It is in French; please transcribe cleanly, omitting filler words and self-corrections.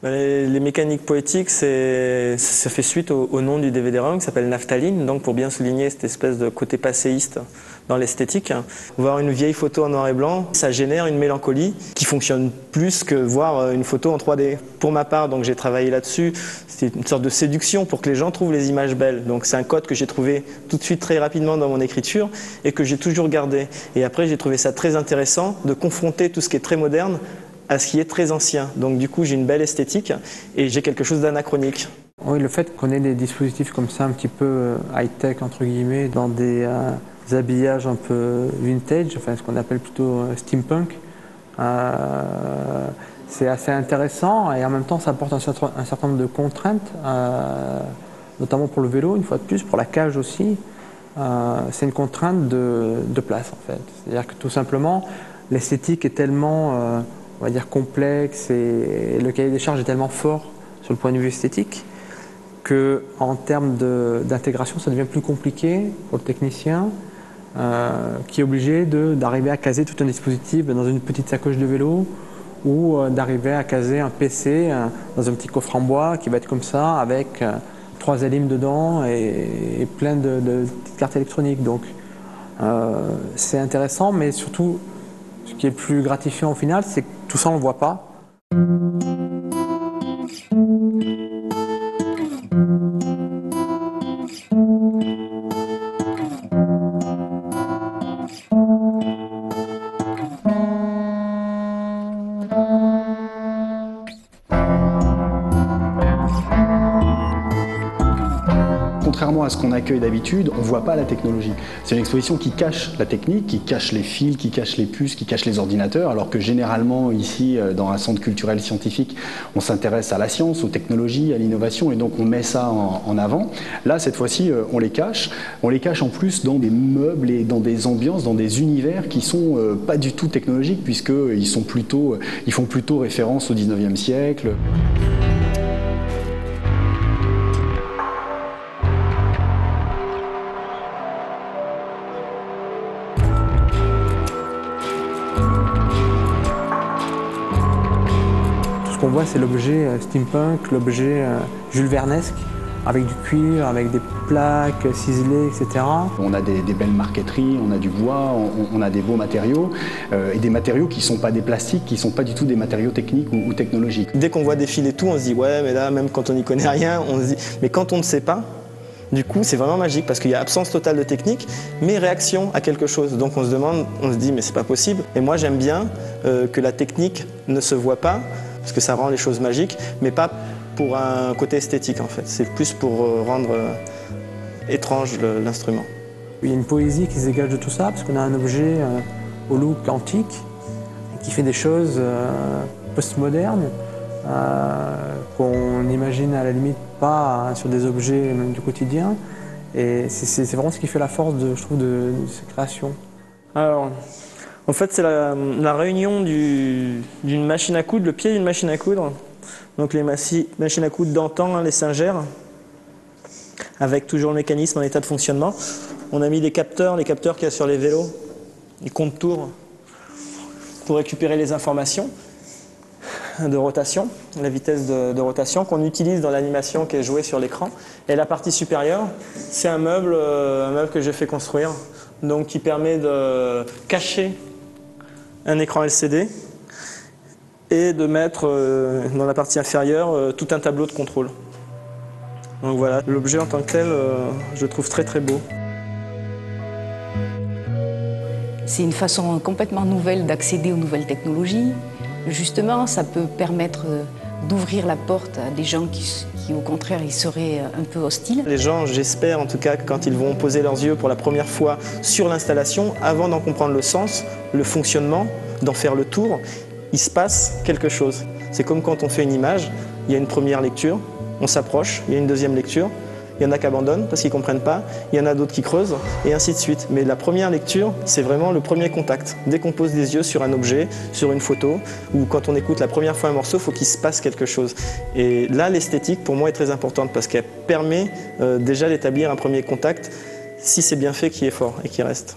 Les mécaniques poétiques, ça fait suite au nom du DVD-ROM qui s'appelle Naphtaline, donc pour bien souligner cette espèce de côté passéiste dans l'esthétique. Voir une vieille photo en noir et blanc, ça génère une mélancolie qui fonctionne plus que voir une photo en 3D. Pour ma part, donc j'ai travaillé là-dessus, c'est une sorte de séduction pour que les gens trouvent les images belles. Donc c'est un code que j'ai trouvé tout de suite très rapidement dans mon écriture et que j'ai toujours gardé. Et après j'ai trouvé ça très intéressant de confronter tout ce qui est très moderne à ce qui est très ancien. Donc du coup, j'ai une belle esthétique et j'ai quelque chose d'anachronique. Oui, le fait qu'on ait des dispositifs comme ça, un petit peu high-tech, entre guillemets, dans des habillages un peu vintage, enfin ce qu'on appelle plutôt steampunk, c'est assez intéressant et en même temps, ça apporte un certain nombre de contraintes, notamment pour le vélo, une fois de plus, pour la cage aussi. C'est une contrainte de place, en fait. C'est-à-dire que tout simplement, l'esthétique est tellement... on va dire complexe et le cahier des charges est tellement fort sur le point de vue esthétique qu'en termes d'intégration, ça devient plus compliqué pour le technicien qui est obligé d'arriver à caser tout un dispositif dans une petite sacoche de vélo ou d'arriver à caser un PC dans un petit coffre en bois qui va être comme ça avec 3 élimes dedans et plein de petites cartes électroniques. Donc c'est intéressant, mais surtout ce qui est le plus gratifiant au final, c'est que tout ça on ne le voit pas. Contrairement à ce qu'on accueille d'habitude, on ne voit pas la technologie. C'est une exposition qui cache la technique, qui cache les fils, qui cache les puces, qui cache les ordinateurs, alors que généralement ici, dans un centre culturel scientifique, on s'intéresse à la science, aux technologies, à l'innovation, et donc on met ça en avant. Là, cette fois-ci, on les cache. On les cache en plus dans des meubles et dans des ambiances, dans des univers qui sont pas du tout technologiques, puisqu'ils font plutôt référence au 19e siècle. Ce qu'on voit, c'est l'objet steampunk, l'objet Jules Vernesque, avec du cuir, avec des plaques ciselées, etc. On a des belles marqueteries, on a du bois, on a des beaux matériaux, et des matériaux qui ne sont pas des plastiques, qui ne sont pas du tout des matériaux techniques ou technologiques. Dès qu'on voit défiler tout, on se dit ouais, mais là, même quand on n'y connaît rien, on se dit... Mais quand on ne sait pas, du coup, c'est vraiment magique parce qu'il y a absence totale de technique, mais réaction à quelque chose. Donc on se demande, on se dit mais c'est pas possible. Et moi j'aime bien que la technique ne se voit pas, parce que ça rend les choses magiques, mais pas pour un côté esthétique en fait. C'est plus pour rendre étrange l'instrument. Il y a une poésie qui se dégage de tout ça, parce qu'on a un objet au look antique, qui fait des choses postmodernes, qu'on imagine à la limite pas sur des objets même du quotidien. Et c'est vraiment ce qui fait la force, je trouve, de ces créations. Alors, en fait, c'est la réunion d'une machine à coudre, le pied d'une machine à coudre. Donc les machines à coudre d'antan, hein, les Singer, avec toujours le mécanisme en état de fonctionnement. On a mis les capteurs qu'il y a sur les vélos, les comptes-tours, pour récupérer les informations de rotation, la vitesse de rotation qu'on utilise dans l'animation qui est jouée sur l'écran. Et la partie supérieure, c'est un meuble que j'ai fait construire, donc qui permet de cacher un écran LCD et de mettre dans la partie inférieure tout un tableau de contrôle. Donc voilà, l'objet en tant que tel, je le trouve très très beau. C'est une façon complètement nouvelle d'accéder aux nouvelles technologies. Justement, ça peut permettre d'ouvrir la porte à des gens qui au contraire, ils seraient un peu hostiles. Les gens, j'espère en tout cas, que quand ils vont poser leurs yeux pour la première fois sur l'installation, avant d'en comprendre le sens, le fonctionnement, d'en faire le tour, il se passe quelque chose. C'est comme quand on fait une image, il y a une première lecture, on s'approche, il y a une deuxième lecture, il y en a qui abandonnent parce qu'ils ne comprennent pas, il y en a d'autres qui creusent, et ainsi de suite. Mais la première lecture, c'est vraiment le premier contact. Dès qu'on pose des yeux sur un objet, sur une photo, ou quand on écoute la première fois un morceau, il faut qu'il se passe quelque chose. Et là, l'esthétique, pour moi, est très importante parce qu'elle permet déjà d'établir un premier contact, si c'est bien fait, qui est fort et qui reste.